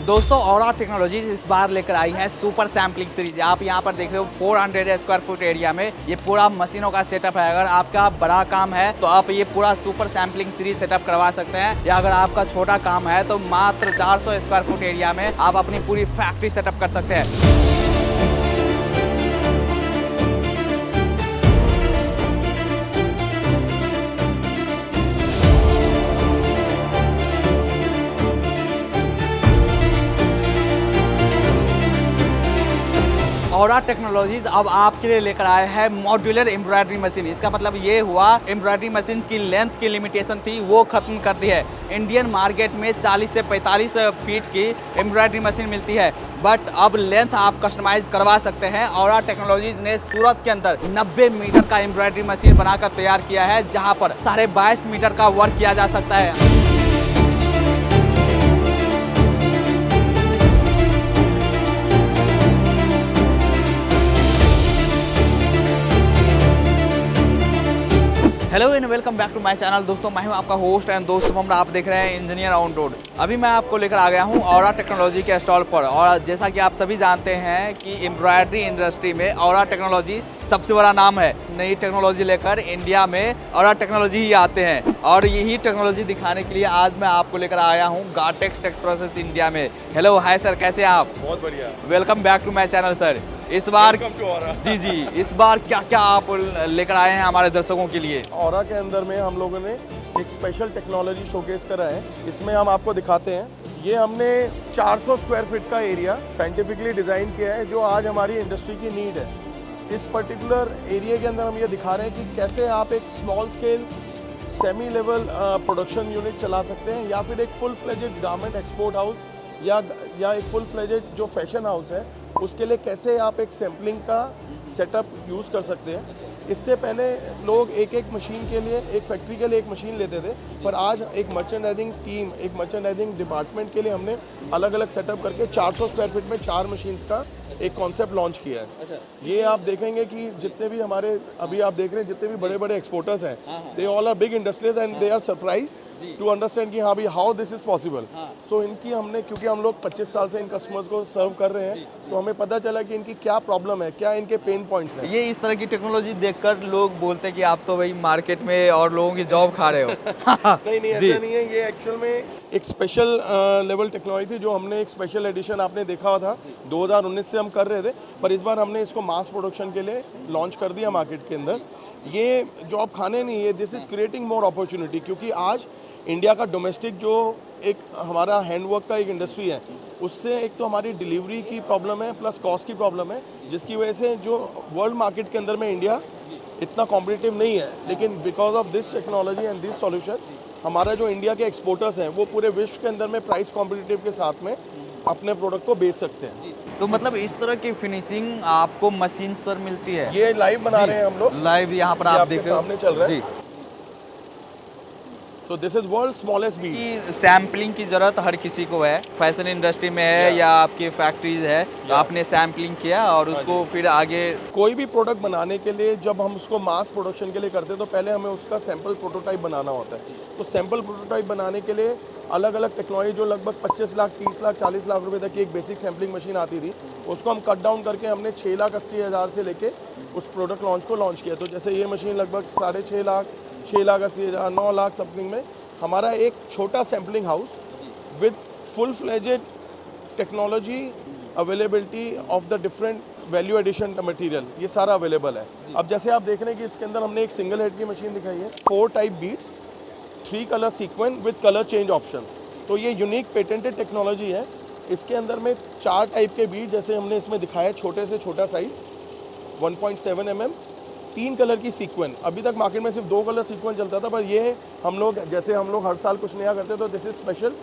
दोस्तों औरा टेक्नोलॉजीज इस बार लेकर आई है सुपर सैम्पलिंग सीरीज। आप यहाँ पर देख रहे हो 400 स्क्वायर फुट एरिया में ये पूरा मशीनों का सेटअप है। अगर आपका बड़ा काम है तो आप ये पूरा सुपर सैम्पलिंग सीरीज सेटअप करवा सकते हैं, या अगर आपका छोटा काम है तो मात्र 400 स्क्वायर फुट एरिया में आप अपनी पूरी फैक्ट्री सेटअप कर सकते हैं। औरा टेक्नोलॉजीज अब आपके लिए लेकर आए हैं मॉड्यूलर एम्ब्रॉयडरी मशीन। इसका मतलब ये हुआ एम्ब्रॉयडरी मशीन की लेंथ की लिमिटेशन थी वो खत्म कर दी है। इंडियन मार्केट में 40 से 45 फीट की एम्ब्रॉयडरी मशीन मिलती है, बट अब लेंथ आप कस्टमाइज करवा सकते हैं। औरा टेक्नोलॉजीज ने सूरत के अंदर 90 मीटर का एम्ब्रॉयडरी मशीन बनाकर तैयार किया है, जहां पर 22.5 मीटर का वर्क किया जा सकता है। Hello and welcome back to my channel. दोस्तों मैं हूं आपका होस्ट एंड दोस्त शुभम। आप देख रहे हैं इंजीनियर ऑन रोड। अभी मैं आपको लेकर आ गया हूं औरा टेक्नोलॉजी के स्टॉल पर, और जैसा कि आप सभी जानते हैं कि एम्ब्रॉयडरी इंडस्ट्री में औरा टेक्नोलॉजी सबसे बड़ा नाम है। नई टेक्नोलॉजी लेकर इंडिया में औरा टेक्नोलॉजी ही आते हैं, और यही टेक्नोलॉजी दिखाने के लिए आज मैं आपको लेकर आया हूँ गार्टेक्स टेक्सप्रोसेस इंडिया में। हेलो हाय सर, कैसे हैं आप? बहुत बढ़िया। Welcome back to my channel sir. इस बार जी इस बार क्या क्या आप लेकर आए हैं हमारे दर्शकों के लिए? औरा के अंदर में हम लोगों ने एक स्पेशल टेक्नोलॉजी शोकेस करा है। इसमें हम आपको दिखाते हैं, ये हमने 400 स्क्वायर फीट का एरिया साइंटिफिकली डिज़ाइन किया है जो आज हमारी इंडस्ट्री की नीड है। इस पर्टिकुलर एरिया के अंदर हम ये दिखा रहे हैं कि कैसे आप एक small scale semi level production unit चला सकते हैं, या फिर एक full fledged garment export house या एक फुल फ्लेजेड जो फैशन हाउस है उसके लिए कैसे आप एक सैम्पलिंग का सेटअप यूज़ कर सकते हैं। इससे पहले लोग एक एक मशीन के लिए, एक फैक्ट्री के लिए एक मशीन लेते थे, पर आज एक मर्चेंडाइजिंग टीम, एक मर्चेंडाइजिंग डिपार्टमेंट के लिए हमने अलग अलग सेटअप करके 400 स्क्वायर फीट में 4 मशीन्स का एक कॉन्सेप्ट लॉन्च किया है। अच्छा। ये आप देखेंगे कि जितने भी हमारे अभी आप देख रहे हैं जितने भी बड़े बड़े एक्सपोर्टर्स हैं, they all are big industries and they are surprise to understand कि हाँ भाई how this is possible. So इनकी हमने, क्योंकि हम लोग 25 साल से इन कस्टमर्स को सर्व कर रहे हैं, तो हमें पता चला कि इनकी क्या प्रॉब्लम है, क्या इनके पेन पॉइंट्स हैं। ये इस तरह की टेक्नोलॉजी देखकर लोग बोलते हैं कि आप तो भाई मार्केट में और लोगों की जॉब खा रहे हो। नहीं ऐसा नहीं है। ये एक्चुअल में एक स्पेशल लेवल टेक्नोलॉजी थी जो हमने एक स्पेशल एडिशन आपने देखा था 2019 से हम कर रहे थे, पर इस बार हमने इसको मास प्रोडक्शन के लिए लॉन्च कर दिया मार्केट के अंदर। ये जॉब खाने नहीं है, this is creating more opportunity, क्योंकि आज इंडिया का डोमेस्टिक जो एक हमारा हैंडवर्क का एक इंडस्ट्री है, उससे एक तो हमारी डिलीवरी की प्रॉब्लम है प्लस कॉस्ट की प्रॉब्लम है, जिसकी वजह से जो वर्ल्ड मार्केट के अंदर में इंडिया इतना कॉम्पिटिटिव नहीं है। लेकिन because of this technology and this solution हमारा जो इंडिया के एक्सपोर्टर्स हैं वो पूरे विश्व के अंदर में प्राइस कॉम्पिटिटिव के साथ में अपने प्रोडक्ट को बेच सकते हैं। तो मतलब इस तरह की फिनिशिंग आपको मशीन पर मिलती है? ये लाइव बना रहे हैं हम लोग, लाइव यहाँ पर आप देख रहे हो सामने चल रहा है। So this is world smallest bead। की सैम्पलिंग की ज़रूरत हर किसी को है, फैशन इंडस्ट्री में है या आपकी फैक्ट्रीज है, तो आपने सैम्पलिंग किया और उसको फिर आगे कोई भी प्रोडक्ट बनाने के लिए जब हम उसको मास प्रोडक्शन के लिए करते हैं तो पहले हमें उसका सैंपल प्रोटोटाइप बनाना होता है। तो सैंपल प्रोटोटाइप बनाने के लिए अलग अलग टेक्नोलॉजी, जो लगभग 25 लाख, 30 लाख, 40 लाख रुपए तक की एक बेसिक सैम्पलिंग मशीन आती थी, उसको हम कट डाउन करके हमने 6,80,000 से लेके उस प्रोडक्ट लॉन्च को लॉन्च किया। तो जैसे ये मशीन लगभग 6.5 लाख, 6,80,000, 9 लाख समथिंग में हमारा एक छोटा sampling house with full fledged technology, availability of the different value addition material, ये सारा अवेलेबल है। अब जैसे आप देख रहे हैं कि इसके अंदर हमने एक सिंगल हेड की मशीन दिखाई है, 4 type beats, 3 colour sequence with colour change option. तो ये यूनिक पेटेंटेड टेक्नोलॉजी है। इसके अंदर में 4 टाइप के बीट, जैसे हमने इसमें दिखाया, छोटे से छोटा साइज 1.7 mm, 3 कलर की सीक्वेंस। अभी तक मार्केट में सिर्फ 2 कलर सीक्वेंस चलता था, पर ये हम लोग हर साल कुछ नया करते तो this is special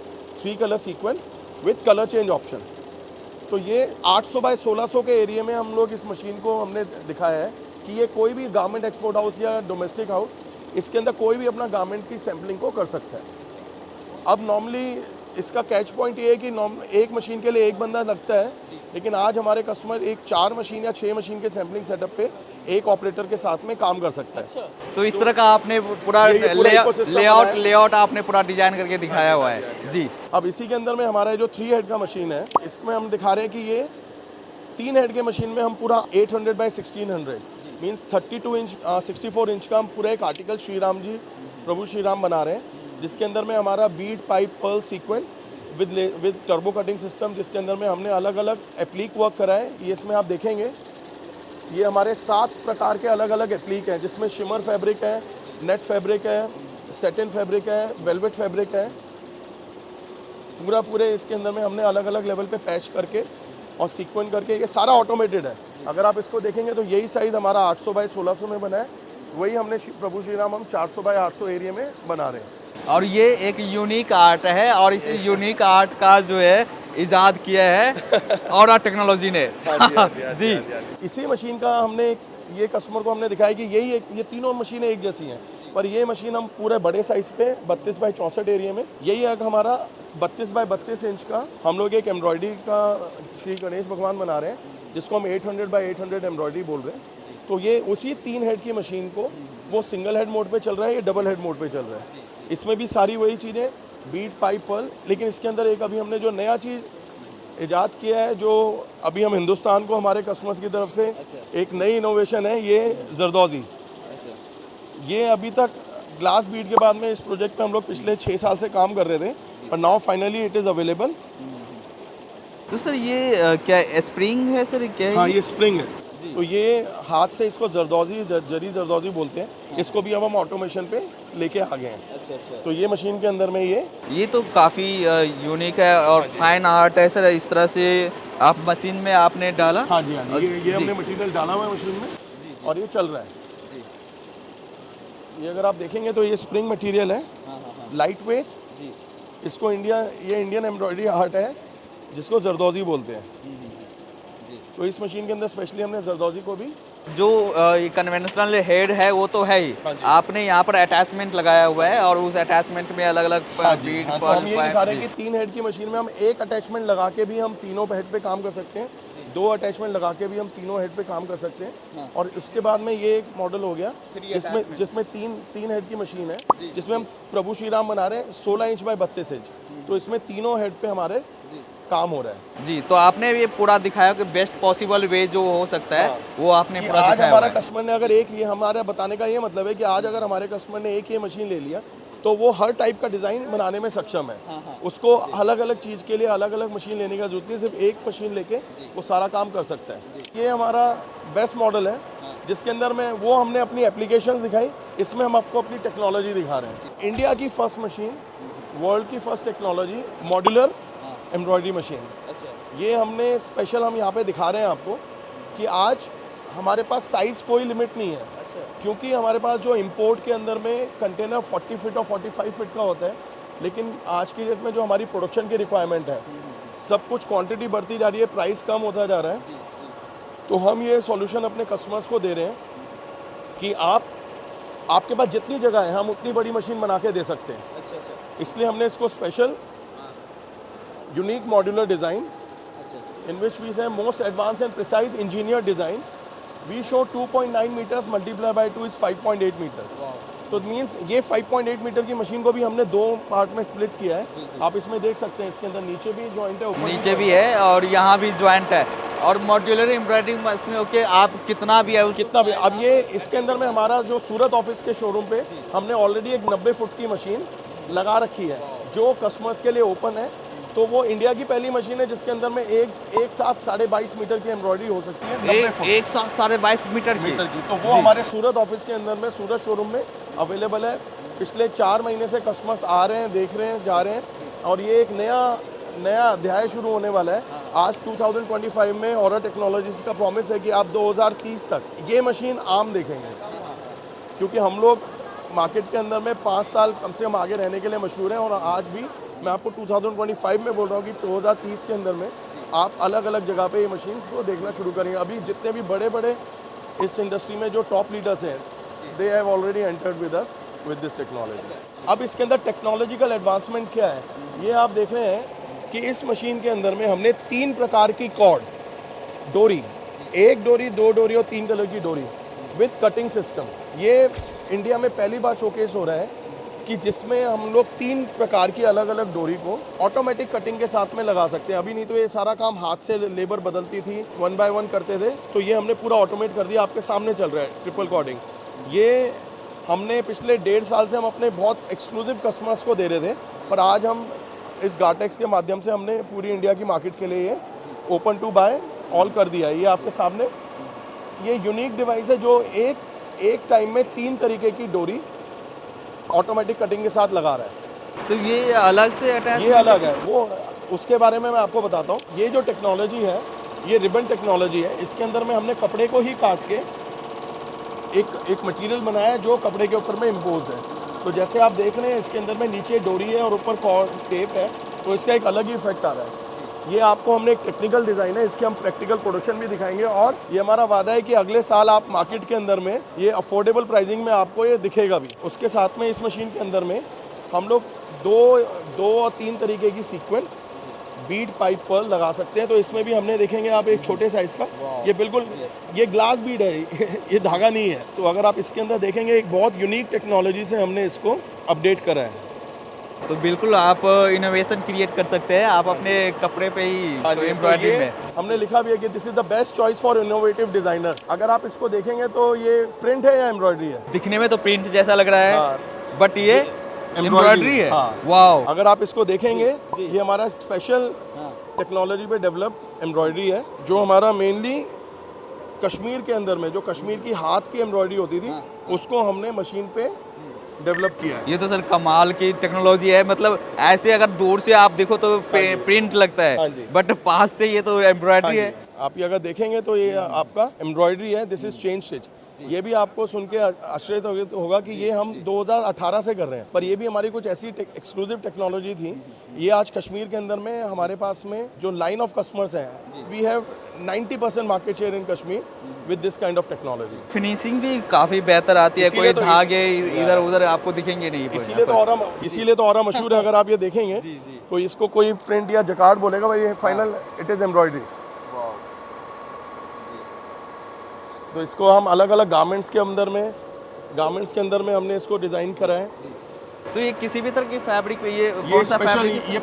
3 colour sequence with colour change option. तो ये 800 बाय 1600 के एरिया में हम लोग इस मशीन को हमने दिखाया है कि ये कोई भी गारमेंट एक्सपोर्ट हाउस या डोमेस्टिक हाउस, इसके अंदर कोई भी अपना गारमेंट की सैम्पलिंग को कर सकता है। अब नॉर्मली इसका कैच पॉइंट ये है कि एक मशीन के लिए एक बंदा लगता है, लेकिन आज हमारे कस्टमर एक 4 मशीन या 6 मशीन के सैम्पलिंग सेटअप पे एक ऑपरेटर के साथ में काम कर सकता है। तो इस तरह का आपने पूरा ये पूरा ecosystem बनाया है। लेआउट आपने पूरा डिजाइन करके दिखाया हुआ है जी। अब इसी के अंदर में हमारा जो 3 हेड का मशीन है, इसमें हम दिखा रहे हैं कि ये 3 हेड के मशीन में हम पूरा 800 बाई 1600 मीन्स 32 इंच 64 इंच का हम पूरा एक आर्टिकल श्री राम जी, प्रभु श्री राम बना रहे हैं, जिसके अंदर में हमारा bead pipe pearl sequent with turbo cutting system, जिसके अंदर में हमने अलग अलग एप्लीक वर्क करा है। ये इसमें आप देखेंगे, ये हमारे 7 प्रकार के अलग अलग एप्लीक हैं, जिसमें शिमर फैब्रिक है, नेट फैब्रिक है, सेटिन फैब्रिक है, वेलवेट फैब्रिक है। पूरे इसके अंदर में हमने अलग अलग लेवल पे पैच करके और सीक्वेंट करके, ये सारा ऑटोमेटेड है। अगर आप इसको देखेंगे तो यही साइज़ हमारा 800 बाई 1600 में बना है, वही हमने प्रभु श्री राम हम 400 बाई 800 एरिया में बना रहे हैं। और ये एक यूनिक आर्ट है, और इस यूनिक आर्ट का जो है इजाद किया है और टेक्नोलॉजी ने जी। इसी मशीन का हमने ये कस्टमर को हमने दिखाया कि ये तीनों मशीनें एक जैसी हैं, पर ये मशीन हम पूरे बड़े साइज़ पे 32 बाई 64 एरिया में, यही एक हमारा 32 बाई 32 इंच का हम लोग एक एम्ब्रॉयडरी का श्री गणेश भगवान बना रहे हैं, जिसको हम 800 बाई 800 एम्ब्रॉयडरी बोल रहे हैं। तो ये उसी 3 हेड की मशीन को वो सिंगल हेड मोड पे चल रहा है, ये डबल हेड मोड पे चल रहा है। इसमें भी सारी वही चीज़ें, बीट पाइप पर्ल, लेकिन इसके अंदर एक अभी हमने जो नया चीज़ इजाद किया है, जो अभी हम हिंदुस्तान को हमारे कस्टमर्स की तरफ से एक नई इनोवेशन है, ये जरदौजी। ये अभी तक ग्लास बीट के बाद में इस प्रोजेक्ट पे हम लोग पिछले 6 साल से काम कर रहे थे, पर now finally it is available. तो सर ये क्या स्प्रिंग है सर, क्या है? हाँ, ये स्प्रिंग है। तो ये हाथ से इसको जरदौजी जरी जरदौजी बोलते हैं। इसको भी अब हम ऑटोमेशन पे लेके आ गए हैं। अच्छा। तो ये मशीन के अंदर में ये तो काफ़ी यूनिक है और फाइन आर्ट है सर। इस तरह से आप मशीन में आपने डाला? हाँ जी, हाँ जी। ये हमने मटेरियल डाला हुआ है मशीन में और ये चल रहा है। ये अगर आप देखेंगे तो ये स्प्रिंग मटेरियल है, लाइट वेट। इसको ये इंडियन एम्ब्रॉयडरी आर्ट है, जिसको जरदौजी बोलते हैं। तो इस मशीन के अंदर स्पेशली हमने जरदौजी को भी, जो कन्वेंशनल हेड है वो तो है ही, आपने यहाँ पर अटैचमेंट लगाया हुआ है और उस अटैचमेंट में अलग अलग बीट तो हम ये दिखा रहे हैं कि 3 हेड की मशीन में हम एक अटैचमेंट लगा के भी हम तीनों हेड पे काम कर सकते हैं, 2 अटैचमेंट लगा के भी हम तीनों हेड पे काम कर सकते हैं। और उसके बाद में ये एक मॉडल हो गया जिसमें तीन हेड की मशीन है, जिसमें हम प्रभु श्री राम बना रहे हैं 16 इंच बाई 32 इंच। तो इसमें तीनों हेड पे हमारे काम हो रहा है जी। तो आपने ये पूरा दिखाया कि बेस्ट पॉसिबल वे जो हो सकता है वो आपने पूरा आज दिखाया। हमारा कस्टमर ने अगर ये हमारा बताने का ये मतलब है कि आज अगर हमारे कस्टमर ने एक ये मशीन ले लिया तो वो हर टाइप का डिज़ाइन बनाने में सक्षम है। उसको अलग अलग चीज़ के लिए अलग अलग मशीन लेने का जरूरत नहीं, सिर्फ एक मशीन लेके वो सारा काम कर सकता है। ये हमारा बेस्ट मॉडल है, जिसके अंदर में वो हमने अपनी एप्लीकेशन दिखाई, इसमें हम आपको अपनी टेक्नोलॉजी दिखा रहे हैं। इंडिया की फर्स्ट मशीन, वर्ल्ड की first technology, modular embroidery machine. ये हमने स्पेशल हम यहाँ पे दिखा रहे हैं आपको कि आज हमारे पास साइज़ कोई लिमिट नहीं है। क्योंकि हमारे पास जो इंपोर्ट के अंदर में कंटेनर 40 फीट और 45 फीट का होता है, लेकिन आज की डेट में जो हमारी प्रोडक्शन की रिक्वायरमेंट है, सब कुछ क्वांटिटी बढ़ती जा रही है, प्राइस कम होता जा रहा है। तो हम ये सॉल्यूशन अपने कस्टमर्स को दे रहे हैं कि आपके पास जितनी जगह है हम उतनी बड़ी मशीन बना के दे सकते हैं। इसलिए हमने इसको special unique modular design in which we say most advanced and precise engineered design. We show 2.9 meters multiplied by 2 is 5.8 meters. तो मीन्स ये 5.8 मीटर की मशीन को भी हमने 2 पार्ट में स्प्लिट किया है। आप इसमें देख सकते हैं, इसके अंदर नीचे भी जॉइंट है, ऊपर नीचे भी है और यहाँ भी जॉइंट है। और मॉड्यूलर एम्ब्रॉयडरी मशीन ओके, आप कितना भी है कितना भी। अब ये इसके अंदर में हमारा जो सूरत ऑफिस के शोरूम पे हमने ऑलरेडी एक 90 फुट की मशीन लगा रखी है, जो कस्टमर्स के लिए ओपन है। तो वो इंडिया की पहली मशीन है जिसके अंदर में एक साथ 22.5 मीटर की एम्ब्रॉयडरी हो सकती है। एक साथ 22.5 मीटर की। तो वो हमारे सूरत ऑफिस के अंदर में, सूरत शोरूम में अवेलेबल है। पिछले 4 महीने से कस्टमर्स आ रहे हैं, देख रहे हैं, जा रहे हैं, और ये एक नया अध्याय शुरू होने वाला है। आज 2025 में ऑरा टेक्नोलॉजीज का प्रॉमिस है कि आप 2030 तक ये मशीन आम देखेंगे, क्योंकि हम लोग मार्केट के अंदर में 5 साल कम से कम आगे रहने के लिए मशहूर हैं। और आज भी मैं आपको 2025 में बोल रहा हूँ कि 2030 के अंदर में आप अलग अलग जगह पे ये मशीन को देखना शुरू करेंगे। अभी जितने भी बड़े इस इंडस्ट्री में जो टॉप लीडर्स हैं, they have already entered with us. With this technology. अब इसके अंदर टेक्नोलॉजिकल एडवांसमेंट क्या है, ये आप देख रहे हैं कि इस मशीन के अंदर में हमने 3 प्रकार की कॉर्ड, डोरी, 1 डोरी, 2 डोरी और 3 कलर की डोरी विद कटिंग सिस्टम, ये इंडिया में पहली बार शोकेस हो रहा है कि जिसमें हम लोग 3 प्रकार की अलग अलग डोरी को ऑटोमेटिक कटिंग के साथ में लगा सकते हैं। अभी नहीं तो ये सारा काम हाथ से लेबर बदलती थी, 1 बाय 1 करते थे, तो ये हमने पूरा ऑटोमेट कर दिया। आपके सामने चल रहा है ट्रिपल कॉर्डिंग। ये हमने पिछले 1.5 साल से हम अपने बहुत एक्सक्लूसिव कस्टमर्स को दे रहे थे, पर आज हम इस गार्टेक्स के माध्यम से हमने पूरी इंडिया की मार्केट के लिए ये ओपन टू बाय ऑल कर दिया है। ये आपके सामने ये यूनिक डिवाइस है जो एक टाइम में 3 तरीके की डोरी ऑटोमेटिक कटिंग के साथ लगा रहा है। तो ये अलग से अटैच, ये अलग है, वो उसके बारे में मैं आपको बताता हूँ। ये जो टेक्नोलॉजी है ये रिबन टेक्नोलॉजी है। इसके अंदर में हमने कपड़े को ही काट के एक मटेरियल बनाया है जो कपड़े के ऊपर में इम्पोज है। तो जैसे आप देख रहे हैं इसके अंदर में नीचे डोरी है और ऊपर टेप है, तो इसका एक अलग ही इफेक्ट आ रहा है। ये आपको हमने एक टेक्निकल डिज़ाइन है, इसके हम प्रैक्टिकल प्रोडक्शन भी दिखाएंगे और ये हमारा वादा है कि अगले साल आप मार्केट के अंदर में ये अफोर्डेबल प्राइसिंग में आपको ये दिखेगा भी। उसके साथ में इस मशीन के अंदर में हम लोग दो और 3 तरीके की सीक्वेंट बीड पाइप पर लगा सकते हैं। तो इसमें भी हमने देखेंगे आप एक छोटे साइज़ का, ये बिल्कुल ये ग्लास बीड है, ये धागा नहीं है। तो अगर आप इसके अंदर देखेंगे एक बहुत यूनिक टेक्नोलॉजी से हमने इसको अपडेट करा है। तो बिल्कुल आप इनोवेशन क्रिएट कर सकते हैं आप अपने कपड़े पे ही एम्ब्रॉयडरी में। हमने लिखा भी है कि this is the best choice for innovative designer. अगर आप इसको देखेंगे तो ये प्रिंट है या एम्ब्रॉयडरी है? दिखने में तो प्रिंट जैसा लग रहा है, हाँ। बट ये एम्ब्रॉयडरी है। हाँ। वाओ। अगर आप इसको देखेंगे ये हमारा स्पेशल टेक्नोलॉजी पे डेवलप एम्ब्रॉयडरी है, जो हमारा मेनली कश्मीर के अंदर में जो कश्मीर की हाथ की एम्ब्रॉयडरी होती थी उसको हमने मशीन पे डेवलप किया है। ये तो सर कमाल की टेक्नोलॉजी है। मतलब ऐसे अगर दूर से आप देखो तो प्रिंट लगता हाँ है, जी। बट पास से ये तो एम्ब्रॉयडरी है। आप ये अगर देखेंगे तो ये आपका एम्ब्रॉयडरी है, दिस इज चेन स्टिच। ये भी आपको सुन के आश्चर्य होगा कि ये हम 2018 से कर रहे हैं, पर ये भी हमारी कुछ ऐसी एक्सक्लूसिव टेक्नोलॉजी थी। ये आज कश्मीर के अंदर में हमारे पास में जो लाइन ऑफ कस्टमर्स हैं, we have 90% market share in Kashmir with this kind of technology. Finishing भी काफी बेहतर आती है, कोई तो धागे इधर उधर आपको दिखेंगे नहीं। इसीलिए तो और मशहूर है। अगर आप ये देखेंगे तो इसको कोई प्रिंट या जकार्ड बोलेगा, भाई ये फाइनल इट इज एम्ब्रॉयडरी। तो इसको हम अलग अलग गारमेंट्स के अंदर में हमने इसको डिज़ाइन करा है। तो ये किसी भी तरह की फैब्रिक पे ये स्पेशल ये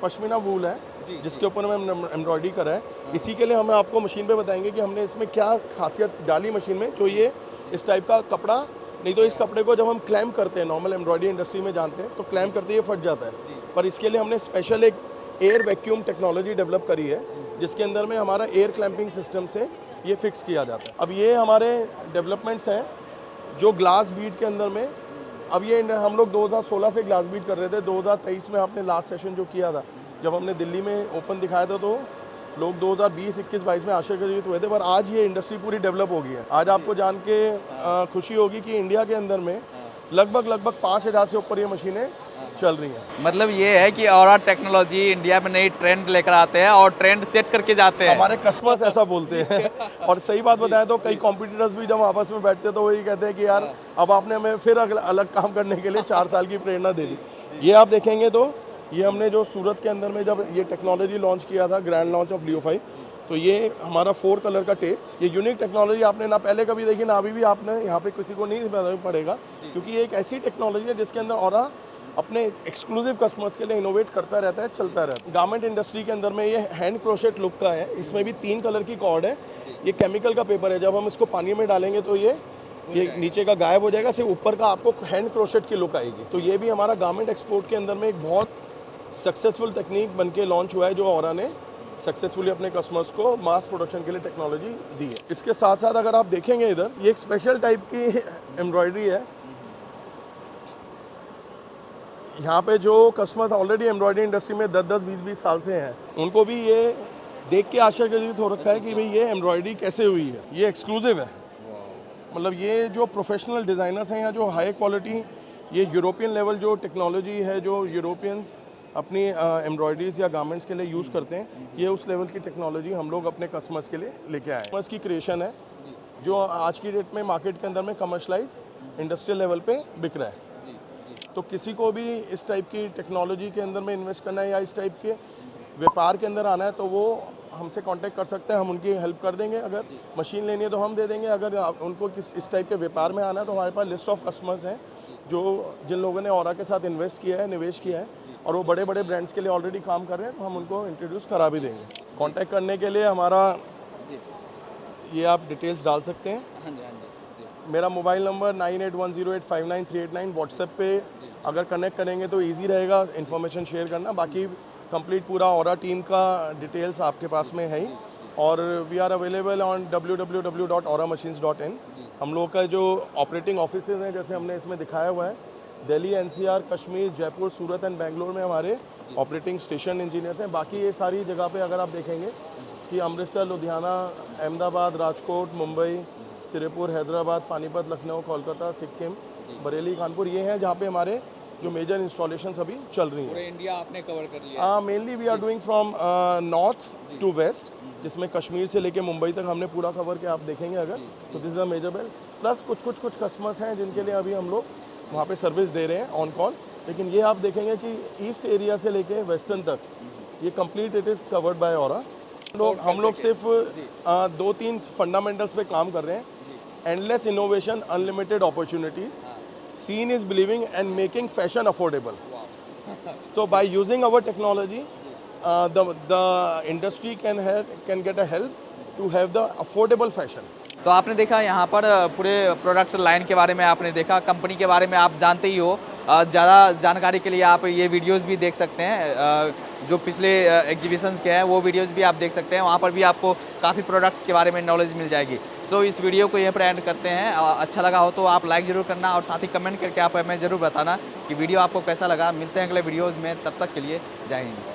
पश्मीना वूल है जिसके ऊपर हमने एम्ब्रॉयडरी करा है। इसी के लिए हमें आपको मशीन पे बताएंगे कि हमने इसमें क्या खासियत डाली मशीन में, जो ये इस टाइप का कपड़ा, नहीं तो इस कपड़े को जब हम क्लैम करते हैं, नॉर्मल एम्ब्रॉयडरी इंडस्ट्री में जानते हैं तो क्लैम करते ही फट जाता है, पर इसके लिए हमने स्पेशल एक एयर वैक्यूम टेक्नोलॉजी डेवलप करी है जिसके अंदर में हमारा एयर क्लैंपिंग सिस्टम से ये फिक्स किया जाता है। अब ये हमारे डेवलपमेंट्स हैं जो ग्लास बीड के अंदर में, अब ये हम लोग 2016 से ग्लास बीड कर रहे थे। 2023 में आपने लास्ट सेशन जो किया था, जब हमने दिल्ली में ओपन दिखाया था, तो लोग 2020, 21, 22 में आश्चर्यचकित हुए थे, पर आज ये इंडस्ट्री पूरी डेवलप हो गई है। आज आपको जान के खुशी होगी कि इंडिया के अंदर में लगभग 5000 से ऊपर ये मशीनें चल रही हैं। मतलब ये है कि और टेक्नोलॉजी इंडिया में नई ट्रेंड लेकर आते हैं और ट्रेंड सेट करके जाते हैं। हमारे कस्टमर्स ऐसा बोलते हैं। और सही बात बताएं तो कई कॉम्पिटिटर्स भी जब आपस में बैठते हैं तो वही कहते हैं कि यार अब आपने हमें फिर अलग काम करने के लिए 4 साल की प्रेरणा दे दी। ये आप देखेंगे तो ये हमने जो सूरत के अंदर में जब ये टेक्नोलॉजी लॉन्च किया था, ग्रैंड लॉन्च ऑफ लियो 5, तो ये हमारा 4 कलर का टेप, ये यूनिक टेक्नोलॉजी आपने ना पहले कभी देखी ना अभी भी आपने यहाँ पे किसी को नहीं पड़ेगा, क्योंकि ये एक ऐसी टेक्नोलॉजी है जिसके अंदर और अपने एक्सक्लूसिव कस्टमर्स के लिए इनोवेट करता रहता है, चलता रहता है। गारमेंट इंडस्ट्री के अंदर में ये हैंड क्रोशेट लुक का है। इसमें भी 3 कलर की कॉर्ड है। ये केमिकल का पेपर है, जब हम इसको पानी में डालेंगे तो ये नीचे का गायब हो जाएगा, सिर्फ ऊपर का आपको हैंड क्रोशेट की लुक आएगी। तो ये भी हमारा गारमेंट एक्सपोर्ट के अंदर में एक बहुत सक्सेसफुल टेक्निक बन के लॉन्च हुआ है, जो औरा ने सक्सेसफुली अपने कस्टमर्स को मास प्रोडक्शन के लिए टेक्नोलॉजी दी है। इसके साथ साथ अगर आप देखेंगे इधर, ये एक स्पेशल टाइप की एम्ब्रॉयडरी है। यहाँ पे जो कस्टमर ऑलरेडी एम्ब्रॉयडरी इंडस्ट्री में 10-10, 20-20 साल से हैं, उनको भी ये देख के आश्चर्यचकित हो रखा है कि भाई ये एम्ब्रॉयडरी कैसे हुई है। ये एक्सक्लूसिव है, मतलब ये जो प्रोफेशनल डिज़ाइनर्स हैं या जो हाई क्वालिटी ये यूरोपियन लेवल जो टेक्नोलॉजी है, जो यूरोपियंस अपनी एम्ब्रॉयडरीज या गारमेंट्स के लिए यूज़ करते हैं, ये उस लेवल की टेक्नोलॉजी हम लोग अपने कस्टमर्स के लिए लेके आए हैं। कस्टमर्स की क्रिएशन है जो आज की डेट में मार्केट के अंदर में कमर्शलाइज इंडस्ट्रियल लेवल पे बिक रहा है। जी जी तो किसी को भी इस टाइप की टेक्नोलॉजी के अंदर में इन्वेस्ट करना है या इस टाइप के व्यापार के अंदर आना है तो वो हमसे कांटेक्ट कर सकते हैं, हम उनकी हेल्प कर देंगे। अगर मशीन लेनी है तो हम दे देंगे, अगर उनको इस टाइप के व्यापार में आना है तो हमारे पास लिस्ट ऑफ कस्टमर्स हैं जो जिन लोगों ने ऑरा के साथ इन्वेस्ट किया है, निवेश किया है और वो बड़े बड़े ब्रांड्स के लिए ऑलरेडी काम कर रहे हैं, तो हम उनको इंट्रोड्यूस करा भी देंगे। कांटेक्ट करने के लिए हमारा जी ये आप डिटेल्स डाल सकते हैं। हाँ जी हाँ जी जी मेरा मोबाइल नंबर 9810859389, व्हाट्सएप पे अगर कनेक्ट करेंगे तो इजी रहेगा इन्फॉर्मेशन शेयर करना। बाकी कंप्लीट पूरा ऑरा टीम का डिटेल्स आपके पास में है ही, और we are available on www.auramachines.in। हम लोग का जो ऑपरेटिंग ऑफिसेज हैं जैसे हमने इसमें दिखाया हुआ है, Delhi, NCR, Kashmir, Jaipur, Surat and Bangalore में हमारे ऑपरेटिंग स्टेशन इंजीनियर्स हैं। बाकी ये सारी जगह पे अगर आप देखेंगे कि अमृतसर, लुधियाना, अहमदाबाद, राजकोट, मुंबई, तिरुपुर, हैदराबाद, पानीपत, लखनऊ, कोलकाता, सिक्किम, बरेली, कानपुर, ये हैं जहाँ पे हमारे जो मेजर इंस्टॉलेशंस अभी चल रही हैं। पूरे इंडिया आपने कवर कर लिया। Mainly we are doing from north to west, जिसमें कश्मीर से लेके मुंबई तक हमने पूरा कवर किया। आप देखेंगे अगर तो this is a major belt. Plus कुछ कस्टमर्स हैं जिनके लिए अभी हम लोग वहाँ पे सर्विस दे रहे हैं ऑन कॉल। लेकिन ये आप देखेंगे कि ईस्ट एरिया से लेके वेस्टर्न तक ये complete it is covered by aura. हम लोग सिर्फ 2-3 फंडामेंटल्स पे काम कर रहे हैं। Endless innovation, unlimited opportunities, seen is believing and making fashion affordable. So by using our technology, the industry can get a help to have the affordable fashion. तो आपने देखा यहाँ पर पूरे प्रोडक्ट लाइन के बारे में आपने देखा, कंपनी के बारे में आप जानते ही हो। ज़्यादा जानकारी के लिए आप ये वीडियोस भी देख सकते हैं, जो पिछले एग्जीबिशंस के हैं वो वीडियोस भी आप देख सकते हैं। वहाँ पर भी आपको काफ़ी प्रोडक्ट्स के बारे में नॉलेज मिल जाएगी। सो इस वीडियो को यहीं पर एंड करते हैं। अच्छा लगा हो तो आप लाइक ज़रूर करना और साथ ही कमेंट करके आप हमें ज़रूर बताना कि वीडियो आपको कैसा लगा। मिलते हैं अगले वीडियोज़ में, तब तक के लिए जय हिंद।